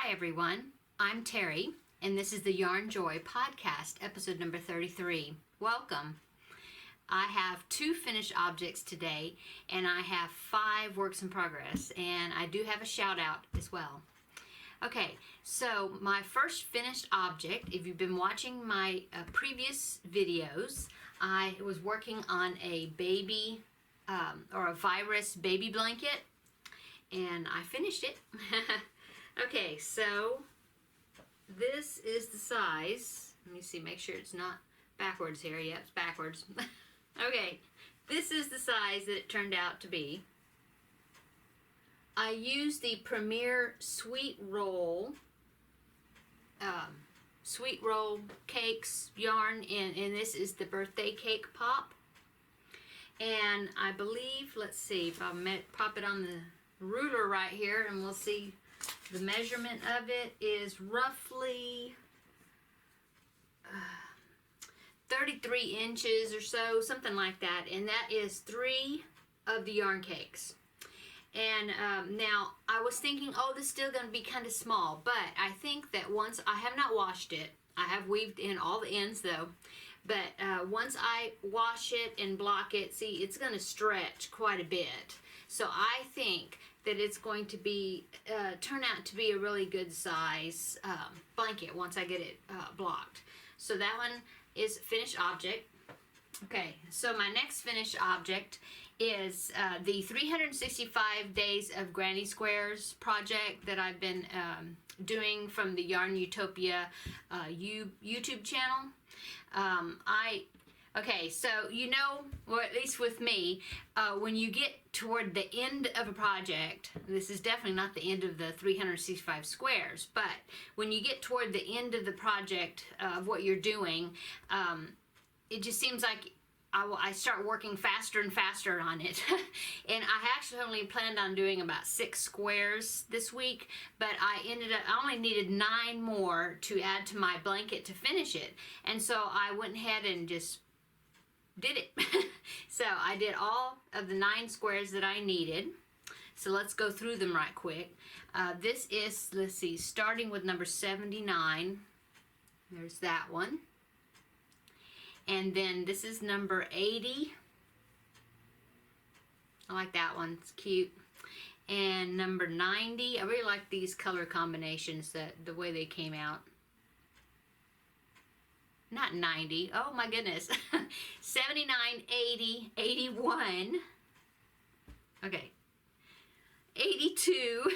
Hi everyone, I'm Terry, and this is the Yarnjoy podcast, episode number 33. Welcome. I have 2 finished objects today, and I have 5 works in progress, and I do have a shout out as well. Okay, so my first finished object, if you've been watching my previous videos, I was working on a baby or a virus baby blanket, and I finished it. Okay, so this is the size. Let me see, make sure it's not backwards here. Yep, it's backwards. Okay, this is the size that it turned out to be. I used the Premier Sweet Roll cakes yarn, and this is the birthday cake pop. And I believe, let's see if I'll pop it on the ruler right here, and we'll see. The measurement of it is roughly 33 inches or so, something like that, and that is 3 of the yarn cakes. And now I was thinking, oh, this is still going to be kind of small, but I think that once I have not washed it, I have weaved in all the ends though, but once I wash it and block it, see, it's going to stretch quite a bit. So I think that it's going to be turn out to be a really good size blanket once I get it blocked. So that one is finished object. Okay, so my next finished object is the 365 Days of Granny Squares project that I've been doing from the Yarn Utopia YouTube channel. Okay, so you know, or at least with me, when you get toward the end of a project, this is definitely not the end of the 365 squares, but when you get toward the end of the project of what you're doing, it just seems like I start working faster and faster on it. And I actually only planned on doing about 6 squares this week, but I only needed 9 more to add to my blanket to finish it. And so I went ahead and just did it. So I did all of the 9 squares that I needed. So let's go through them right quick. This is, let's see, starting with number 79. There's that one. And then this is number 80. I like that one, it's cute. And number 90, I really like these color combinations, the way they came out. Not 90, oh my goodness. 79, 80, 81. Okay. 82.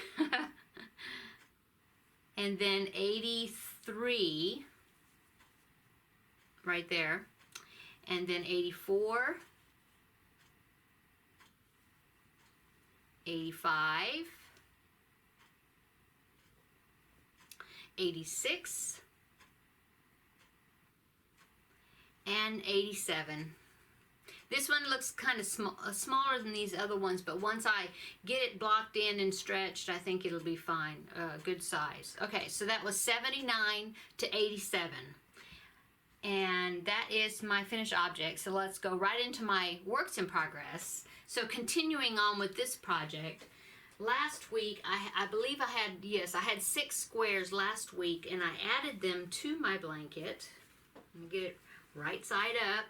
And then 83. Right there. And then 84. 85. 86. And 87. This one looks kind of smaller than these other ones, but once I get it blocked in and stretched, I think it'll be fine, good size. Okay, so that was 79 to 87. And that is my finished object. So let's go right into my works in progress. So continuing on with this project, last week, I believe I had 6 squares last week, and I added them to my blanket. Let me get it right side up.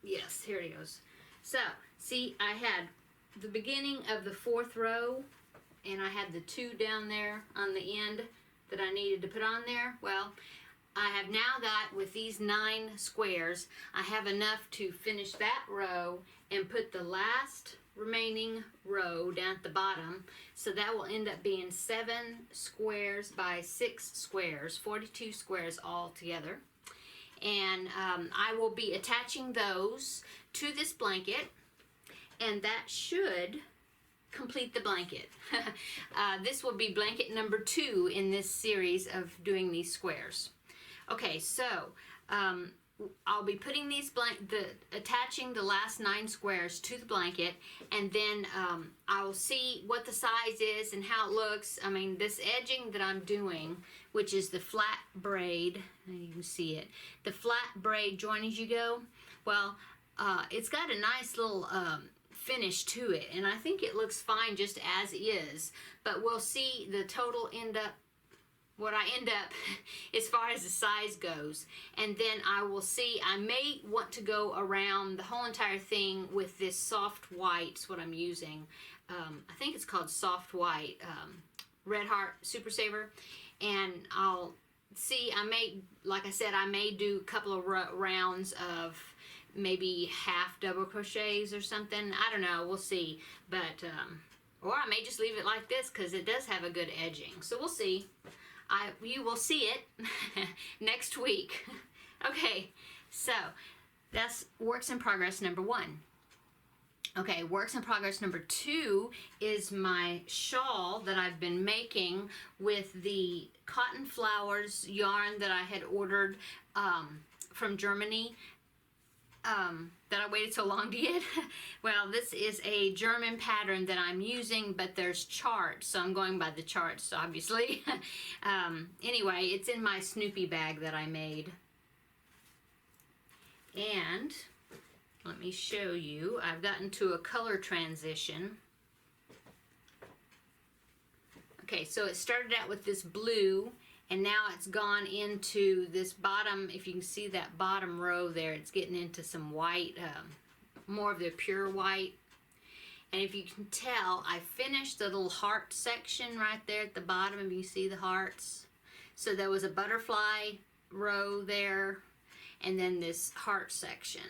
Yes, here it goes. So, see, I had the beginning of the 4th row, and I had the 2 down there on the end that I needed to put on there. Well, I have now got, with these 9 squares, I have enough to finish that row and put the last remaining row down at the bottom. So that will end up being 7 squares by 6 squares, 42 squares all together. And I will be attaching those to this blanket, and that should complete the blanket. This will be blanket number 2 in this series of doing these squares. Okay, so I'll be putting these attaching the last 9 squares to the blanket, and then I'll see what the size is and how it looks. I mean, this edging that I'm doing, which is the flat braid, you can see it, the flat braid join as you go, well, it's got a nice little finish to it, and I think it looks fine just as is, but we'll see the total end up what I end up as far as the size goes. And then I will see, I may want to go around the whole entire thing with this soft white, is what I'm using. I think it's called soft white, Red Heart Super Saver. And I'll see, I may, like I said, I may do a couple of rounds of maybe half double crochets or something. I don't know, we'll see. But, or I may just leave it like this because it does have a good edging. So we'll see. You will see it next week. Okay, so that's works in progress number 1. Okay, works in progress number 2 is my shawl that I've been making with the Cotton Flowers yarn that I had ordered from Germany. That I waited so long to get. Well, this is a German pattern that I'm using, but there's charts, so I'm going by the charts, obviously. Anyway, it's in my Snoopy bag that I made. And let me show you. I've gotten to a color transition. Okay, so it started out with this blue, and now it's gone into this bottom, if you can see that bottom row there, it's getting into some white, more of the pure white. And if you can tell, I finished the little heart section right there at the bottom, if you see the hearts. So there was a butterfly row there, and then this heart section.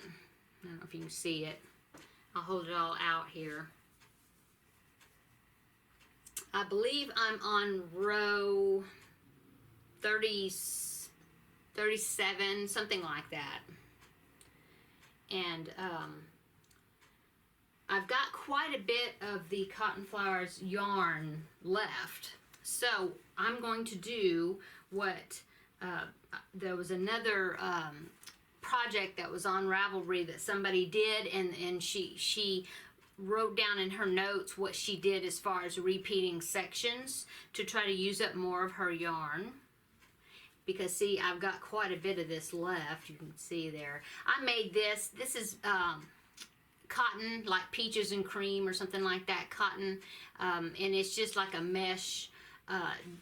I don't know if you can see it. I'll hold it all out here. I believe I'm on row 37, something like that. And I've got quite a bit of the Cotton Flowers yarn left. So I'm going to do what, there was another project that was on Ravelry that somebody did, and she wrote down in her notes what she did as far as repeating sections to try to use up more of her yarn. Because see, I've got quite a bit of this left. You can see there. I made this. This is cotton, like peaches and cream or something like that, cotton. And it's just like a mesh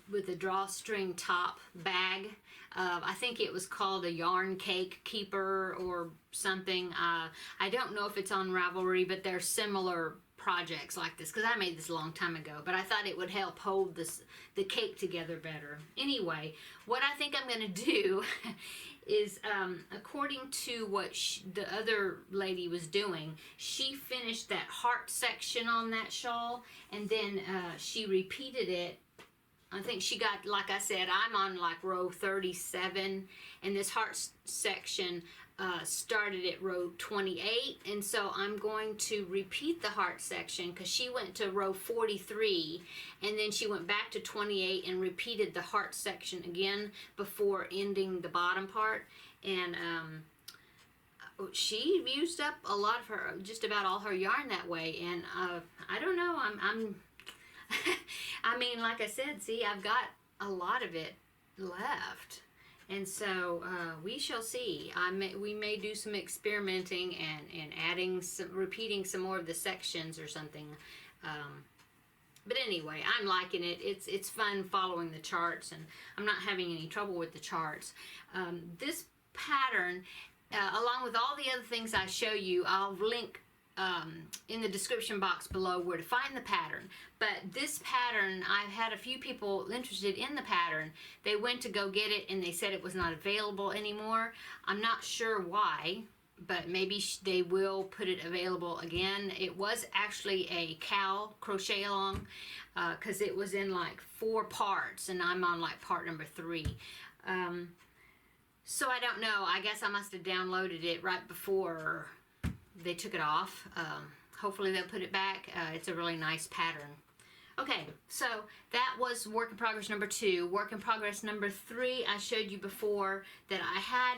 with a drawstring top bag. I think it was called a yarn cake keeper or something. I don't know if it's on Ravelry, but there's similar projects like this because I made this a long time ago, but I thought it would help hold the cake together better. Anyway, what I think I'm going to do is, according to what the other lady was doing, she finished that heart section on that shawl, and then she repeated it. I think she got, like I said, I'm on like row 37, and this heart section started at row 28, and so I'm going to repeat the heart section because she went to row 43, and then she went back to 28 and repeated the heart section again before ending the bottom part. And she used up a lot of her, just about all her yarn that way. And I don't know, I'm I mean, like I said, see, I've got a lot of it left. And so we shall see. We may do some experimenting and adding repeating some more of the sections or something. But anyway, I'm liking it. It's fun following the charts, and I'm not having any trouble with the charts. This pattern, along with all the other things I show you, I'll link in the description box below where to find the pattern. But this pattern, I've had a few people interested in the pattern. They went to go get it and they said it was not available anymore. I'm not sure why, but maybe they will put it available again. It was actually a cow crochet along because it was in like 4 parts, and I'm on like part number 3. So I don't know. I guess I must have downloaded it right before they took it off. Hopefully they'll put it back. It's a really nice pattern. Okay, so that was work in progress number 2. Work in progress number 3, I showed you before that I had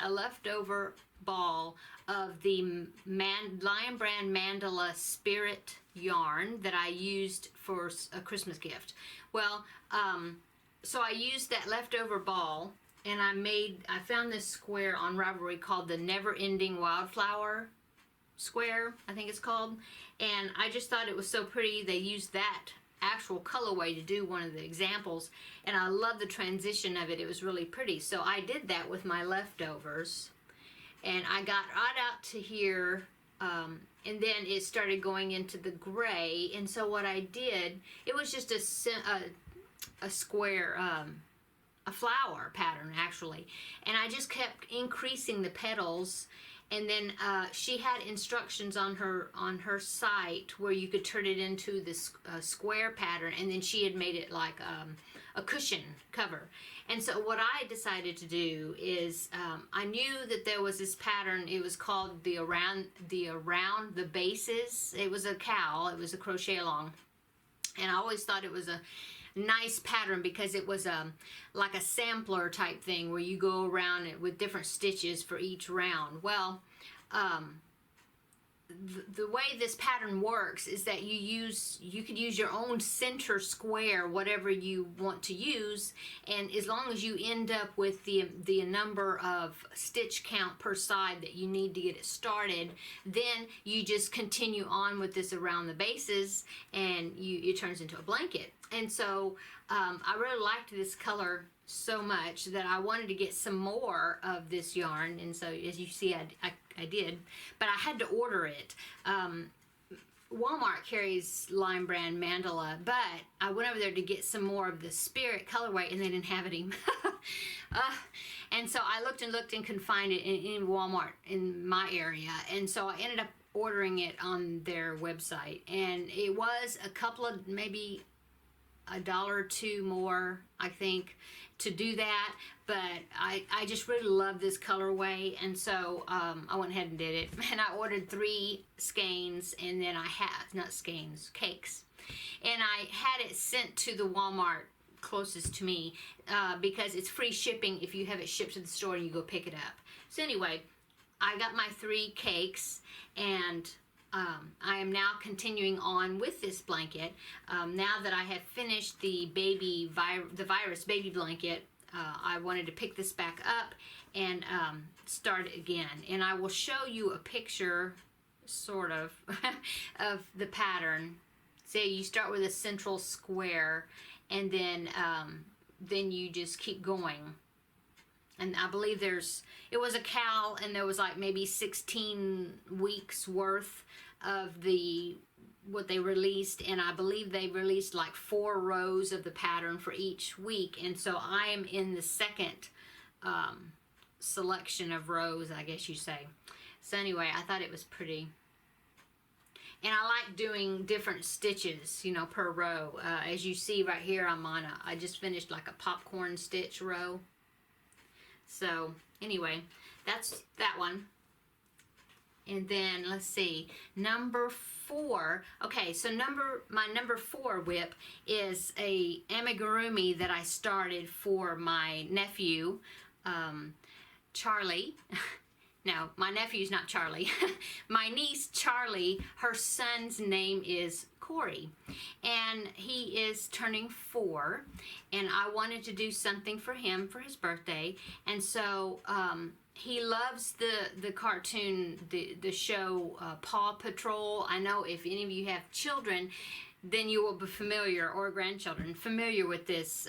a leftover ball of the Lion Brand Mandala Spirit yarn that I used for a Christmas gift. Well, so I used that leftover ball, and I found this square on Ravelry called the Never Ending Wildflower square, I think it's called, and I just thought it was so pretty. They used that actual colorway to do one of the examples, and I love the transition of it. It was really pretty. So I did that with my leftovers, and I got right out to here, and then it started going into the gray. And so what I did, it was just a square, a flower pattern actually, and I just kept increasing the petals. And then she had instructions on her site where you could turn it into this square pattern, and then she had made it like a cushion cover. And so what I decided to do is I knew that there was this pattern. It was called the around the bases. It was a cowl. It was a crochet along, and I always thought it was a nice pattern because it was like a sampler type thing where you go around it with different stitches for each round. Well, the way this pattern works is that you could use your own center square, whatever you want to use, and as long as you end up with the number of stitch count per side that you need to get it started, then you just continue on with this around the bases, and it turns into a blanket. And so I really liked this color so much that I wanted to get some more of this yarn, and so as you see I did, but I had to order it. Walmart carries Lime Brand Mandala, but I went over there to get some more of the Spirit colorway, and they didn't have it anymore. And so I looked and looked and couldn't find it in Walmart in my area, and so I ended up ordering it on their website, and it was a couple of, maybe $1 or $2 more, I think, to do that. But I just really love this colorway, and so I went ahead and did it. And I ordered 3 skeins, and then cakes, and I had it sent to the Walmart closest to me because it's free shipping if you have it shipped to the store and you go pick it up. So anyway, I got my 3 cakes, and I am now continuing on with this blanket. Now that I have finished the virus baby blanket, I wanted to pick this back up and start it again. And I will show you a picture, sort of, of the pattern. Say you start with a central square, and then you just keep going. And I believe it was a cowl, and there was like maybe 16 weeks worth of what they released, and I believe they released like 4 rows of the pattern for each week, and so I am in the second selection of rows, I guess you say. So anyway, I thought it was pretty. And I like doing different stitches, you know, per row. As you see right here, I just finished like a popcorn stitch row. So anyway, that's that one. And then let's see, number 4. Okay, so my number 4 whip is a amigurumi that I started for my nephew, Charlie. No, my nephew's not Charlie. My niece, Charlie, her son's name is Corey, and he is turning 4, and I wanted to do something for him for his birthday, and so he loves the cartoon, the show Paw Patrol. I know if any of you have children, then you will be familiar, or grandchildren, familiar with this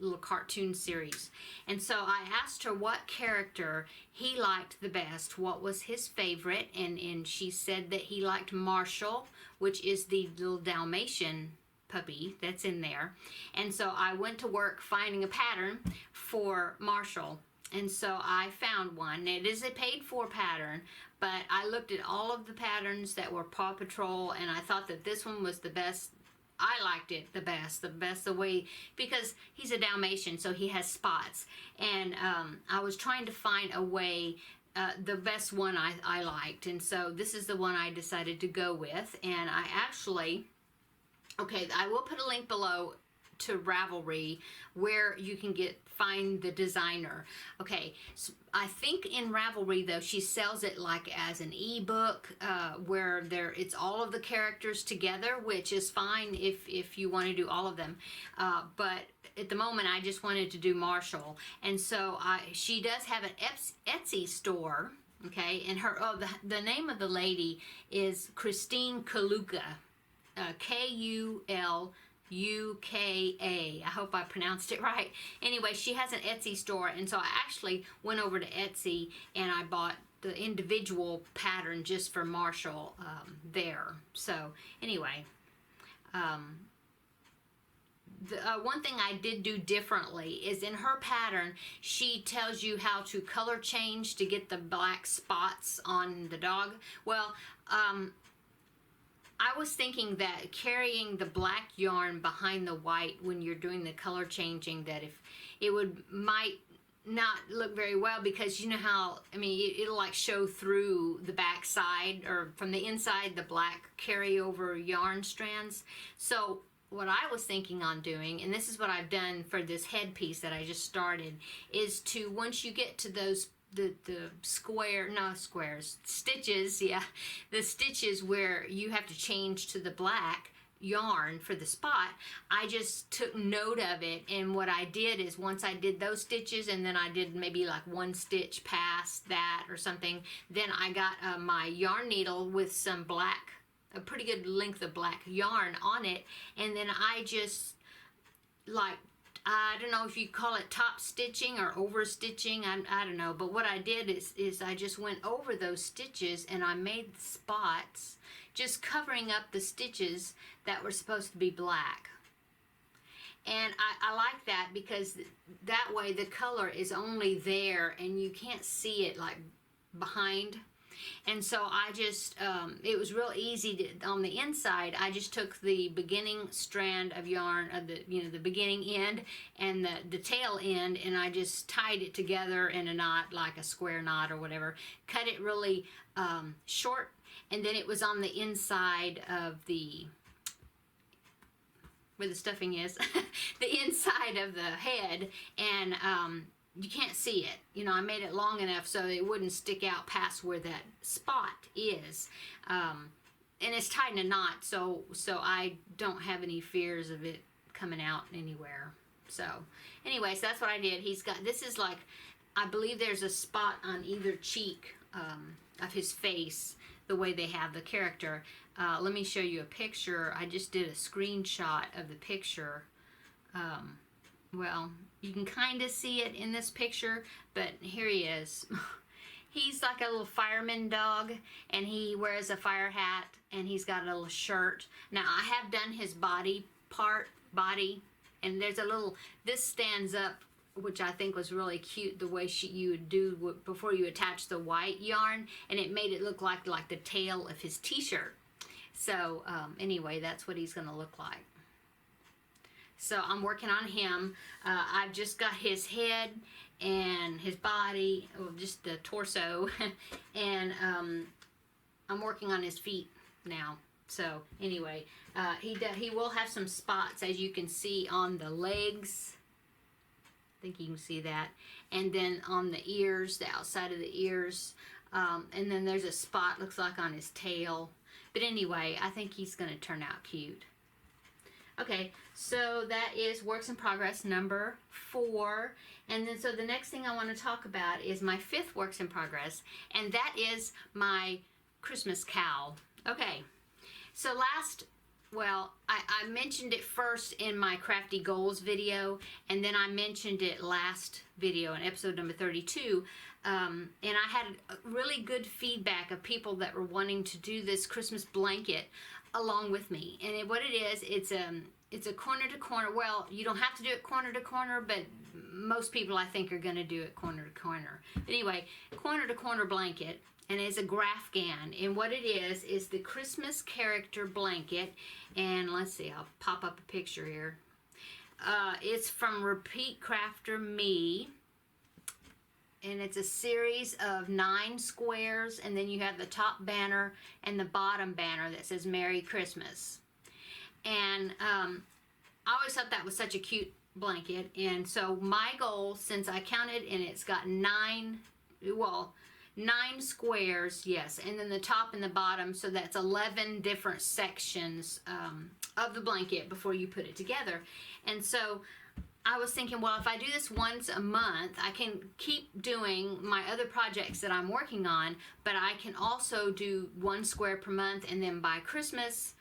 little cartoon series. And so I asked her what character he liked the best, what was his favorite, and she said that he liked Marshall, which is the little Dalmatian puppy that's in there. And so I went to work finding a pattern for Marshall. And so I found one. It is a paid-for pattern, but I looked at all of the patterns that were Paw Patrol, and I thought that this one was the best. I liked it the best the way, because he's a Dalmatian, so he has spots. And I was trying to find a way, the best one I liked. And so this is the one I decided to go with. And I actually, okay, I will put a link below to Ravelry where you can find the designer. Okay, so I think in Ravelry though she sells it like as an ebook where it's all of the characters together, which is fine if you want to do all of them, but at the moment I just wanted to do Marshall. And so she does have an Etsy store, okay, and the name of the lady is Christine Kaluka, Kulka. UKA. I hope I pronounced it right. Anyway, she has an Etsy store, and so I actually went over to Etsy and I bought the individual pattern just for Marshall there. So anyway, one thing I did do differently is in her pattern, she tells you how to color change to get the black spots on the dog. Well, I was thinking that carrying the black yarn behind the white when you're doing the color changing, that if it might not look very well, because you know how, I mean, it'll like show through the back side, or from the inside, the black carryover yarn strands. So what I was thinking on doing, and this is what I've done for this headpiece that I just started, is to, once you get to those the stitches, yeah, the stitches where you have to change to the black yarn for the spot, I just took note of it, and what I did is once I did those stitches, and then I did maybe like one stitch past that or something, then I got my yarn needle with some black, a pretty good length of black yarn on it, and then I just, like, I don't know if you call it top stitching or over stitching, I don't know, but what I did is I just went over those stitches and I made the spots, just covering up the stitches that were supposed to be black. And I like that, because that way the color is only there and you can't see it like behind. And so I just, it was real easy to, on the inside, I just took the beginning strand of yarn, of the, you know, the beginning end and the tail end, and I just tied it together in a knot, like a square knot or whatever, cut it really short, and then it was on the inside of the, where the stuffing is, the inside of the head, and you can't see it. You know, I made it long enough so it wouldn't stick out past where that spot is. And it's tied in a knot, so I don't have any fears of it coming out anywhere. So, anyways, that's what I did. He's got, this is like, I believe there's a spot on either cheek of his face, the way they have the character. Let me show you a picture. I just did a screenshot of the picture. Well, you can kind of see it in this picture, but here he is. He's like a little fireman dog, and he wears a fire hat, and he's got a little shirt. Now, I have done his body, and there's a little, this stands up, which I think was really cute, the way you would do before you attach the white yarn, and it made it look like the tail of his t-shirt. So, anyway, that's what he's going to look like. So I'm working on him. I've just got his head and his body, well, just the torso, and I'm working on his feet now. So anyway, he will have some spots, as you can see, on the legs. I think you can see that. And then on the ears, the outside of the ears. And then there's a spot, looks like, on his tail. But anyway, I think he's going to turn out cute. Okay, so that is works in progress number 4. And then so the next thing I want to talk about is my 5th works in progress, and that is my Christmas cowl. Okay, so I mentioned it first in my Crafty Goals video, and then I mentioned it last video in episode number 32. And I had really good feedback of people that were wanting to do this Christmas blanket along with me. And what it is, it's a corner to corner. Well, you don't have to do it corner to corner, but most people, I think, are going to do it corner to corner. But anyway, corner to corner blanket, and it's a Grafgan. And what it is the Christmas character blanket. And let's see, I'll pop up a picture here. It's from Repeat Crafter Me. And it's a series of 9 squares, and then you have the top banner and the bottom banner that says Merry Christmas. And I always thought that was such a cute blanket, and so my goal, since I counted, and it's got 9 squares, yes, and then the top and the bottom, so that's 11 different sections of the blanket before you put it together. And so I was thinking, well, if I do this once a month, I can keep doing my other projects that I'm working on, but I can also do 1 square per month, and then by Christmas,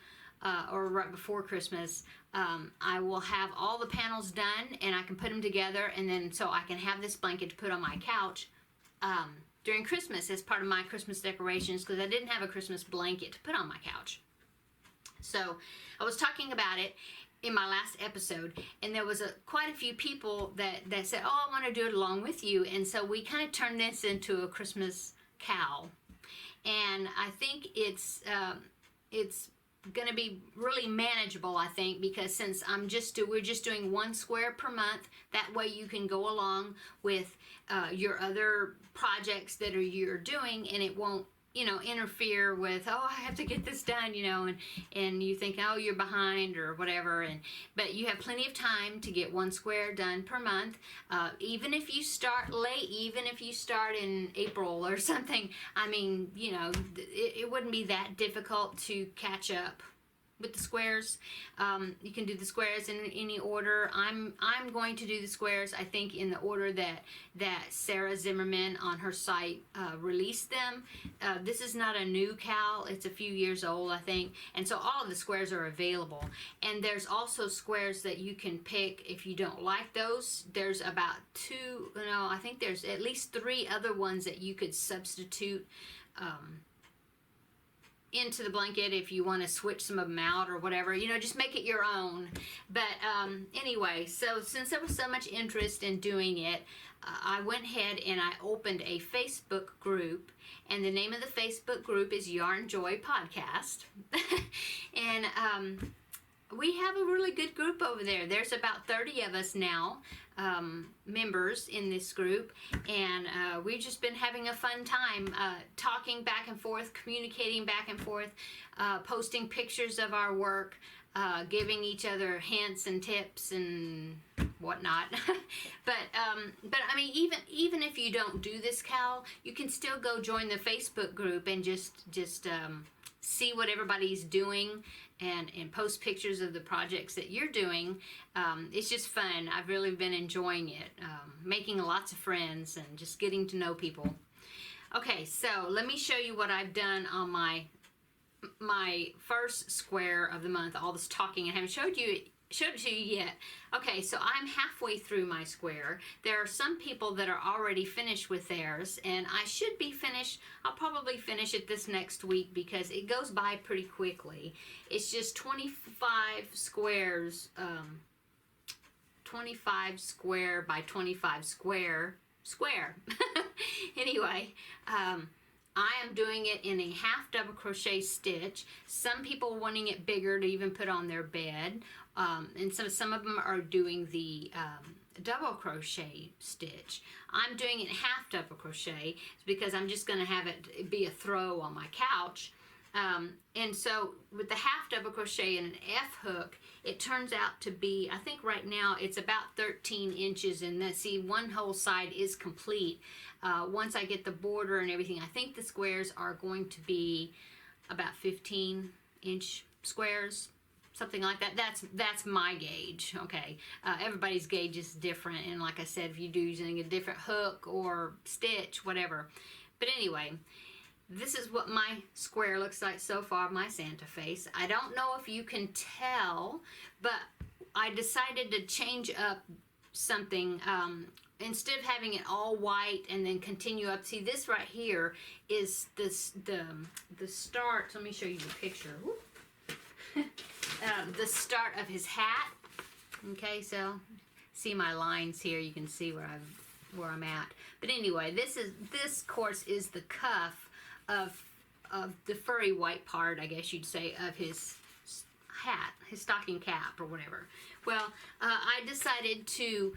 or right before Christmas, I will have all the panels done and I can put them together, and then so I can have this blanket to put on my couch during Christmas as part of my Christmas decorations, because I didn't have a Christmas blanket to put on my couch. So I was talking about it in my last episode, and there was quite a few people that said, oh, I want to do it along with you, and so we kind of turned this into a Christmas cowl, and I think it's going to be really manageable, I think, because since we're just doing one square per month, that way you can go along with your other projects that you're doing, and it won't, interfere with, oh, I have to get this done, and you think, oh, you're behind or whatever, but you have plenty of time to get one square done per month, even if you start late, even if you start in April or something. I mean, it wouldn't be that difficult to catch up with the squares. You can do the squares in any order. I'm going to do the squares, I think, in the order that Sarah Zimmerman on her site released them. This is not a new cowl. It's a few years old, I think. And so all of the squares are available. And there's also squares that you can pick if you don't like those. There's about I think there's at least 3 other ones that you could substitute into the blanket if you want to switch some of them out or whatever, just make it your own. But anyway, so since there was so much interest in doing it, I went ahead and I opened a Facebook group, and the name of the Facebook group is Yarnjoy Podcast. And we have a really good group over there. There's about 30 of us now, members in this group, and we've just been having a fun time talking back and forth, communicating back and forth, posting pictures of our work, giving each other hints and tips and whatnot. but I mean, even if you don't do this cowl, you can still go join the Facebook group and just see what everybody's doing and post pictures of the projects that you're doing. It's just fun. I've really been enjoying it, making lots of friends and just getting to know people. Okay, so let me show you what I've done on my first square of the month. All this talking, I haven't showed it to you yet. Okay, so I'm halfway through my square. There are some people that are already finished with theirs, and I should be finished. I'll probably finish it this next week because it goes by pretty quickly. It's just 25 squares, 25 square by 25 square. Anyway, I am doing it in a half double crochet stitch. Some people wanting it bigger to even put on their bed. And some of them are doing the double crochet stitch. I'm doing it half double crochet because I'm just going to have it be a throw on my couch. And so with the half double crochet and an F hook, it turns out to be, I think right now it's about 13 inches, and then see, one whole side is complete. Once I get the border and everything, I think the squares are going to be about 15-inch squares, something like that. That's my gauge. Okay, everybody's gauge is different, and like I said, if you do using a different hook or stitch, whatever. But anyway, this is what my square looks like so far, my Santa face. I don't know if you can tell, but I decided to change up something. Instead of having it all white and then continue up, see, this right here is the start. Let me show you the picture. The start of his hat. Okay, so see my lines here. You can see where I'm at. But anyway, this course is the cuff of the furry white part, I guess you'd say, of his hat, his stocking cap or whatever. Well, I decided to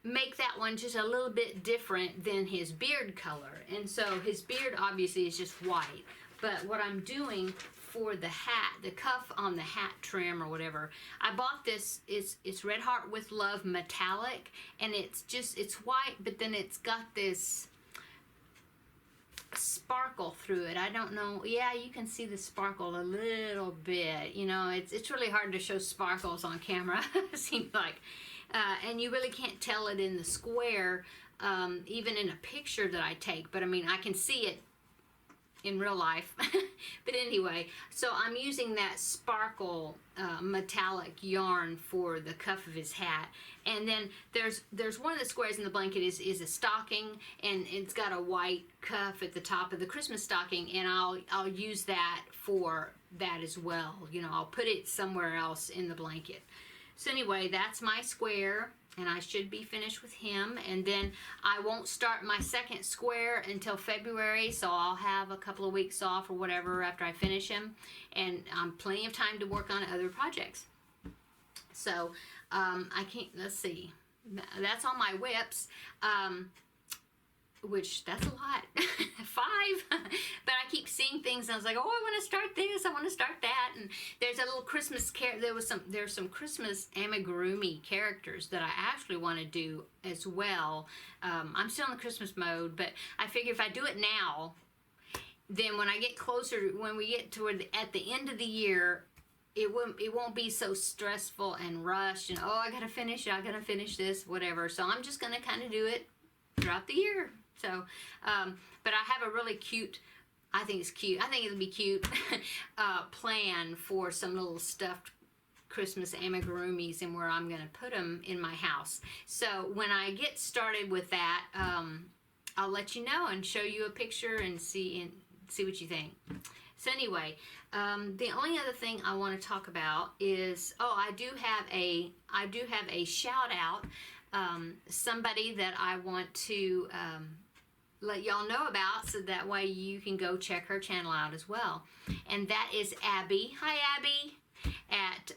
make that one just a little bit different than his beard color. And so his beard obviously is just white. But what I'm doing for the hat, the cuff on the hat trim or whatever, I bought this, it's Red Heart with Love metallic, and it's white, but then it's got this sparkle through it. I don't know, yeah, you can see the sparkle a little bit, it's really hard to show sparkles on camera, it seems like. And you really can't tell it in the square, even in a picture that I take, but I mean, I can see it in real life. But anyway, so I'm using that sparkle metallic yarn for the cuff of his hat. And then there's one of the squares in the blanket is a stocking, and it's got a white cuff at the top of the Christmas stocking, and I'll use that for that as well. You know, I'll put it somewhere else in the blanket. So anyway, that's my square, and I should be finished with him. And then I won't start my second square until February, so I'll have a couple of weeks off or whatever after I finish him, and plenty of time to work on other projects. So I can't, let's see, that's all my whips, which that's a lot, 5, but I keep seeing things and I was like, oh, I want to start this, I want to start that. And there's a little Christmas there's some Christmas amigurumi characters that I actually want to do as well. I'm still in the Christmas mode, but I figure if I do it now, then when I get closer, when we get toward at the end of the year, it won't be so stressful and rushed and, oh, I gotta finish this, whatever. So I'm just gonna kind of do it throughout the year. So, but I have a really cute, I think it's cute, I think it'll be cute, plan for some little stuffed Christmas amigurumis and where I'm going to put them in my house. So when I get started with that, I'll let you know and show you a picture and see what you think. So anyway, the only other thing I want to talk about is, I do have a shout out, somebody that I want to let y'all know about, so that way you can go check her channel out as well. And that is Abby. Hi, Abby. At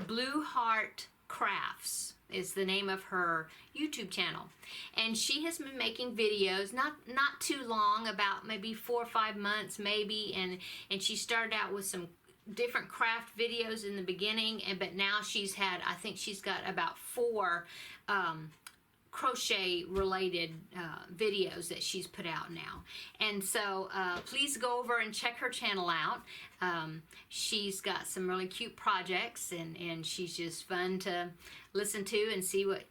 Blue Heart Crafts is the name of her YouTube channel. And she has been making videos, not too long, about maybe 4 or 5 months maybe, and she started out with some different craft videos in the beginning, but now I think she's got about 4 crochet related videos that she's put out now. And so please go over and check her channel out. She's got some really cute projects, and she's just fun to listen to and see what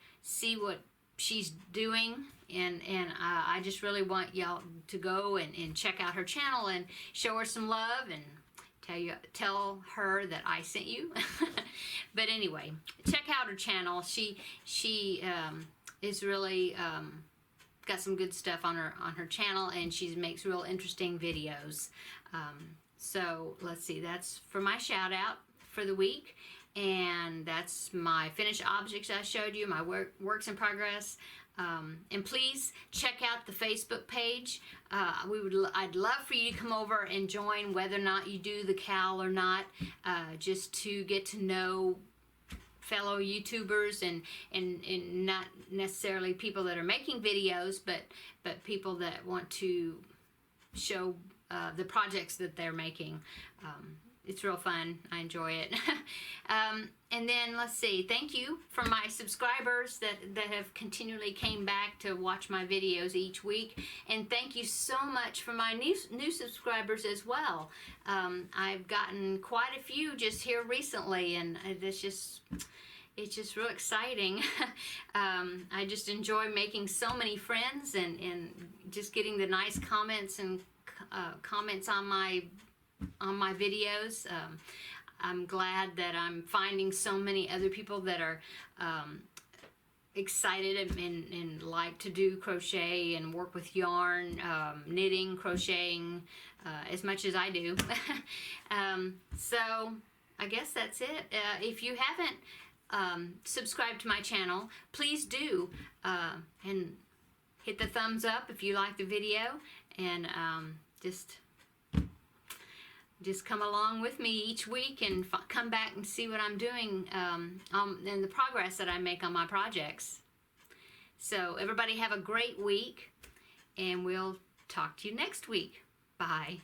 she's doing. And I just really want y'all to go and check out her channel and show her some love and tell her that I sent you. But anyway, check out her channel. She is really got some good stuff on her channel, and she makes real interesting videos. So let's see, that's for my shout out for the week, and that's my finished objects I showed you, my works in progress. And please check out the Facebook page. I'd love for you to come over and join, whether or not you do the cowl or not, just to get to know fellow YouTubers and not necessarily people that are making videos, but people that want to show the projects that they're making. It's real fun. I enjoy it. And then let's see, thank you for my subscribers that have continually came back to watch my videos each week, and thank you so much for my new subscribers as well. I've gotten quite a few just here recently, and it's just real exciting. I just enjoy making so many friends and just getting the nice comments and comments on my videos. I'm glad that I'm finding so many other people that are excited and like to do crochet and work with yarn, knitting, crocheting, as much as I do. So I guess that's it. If you haven't subscribed to my channel, please do, and hit the thumbs up if you like the video, and just come along with me each week and come back and see what I'm doing and the progress that I make on my projects. So everybody have a great week, and we'll talk to you next week. Bye.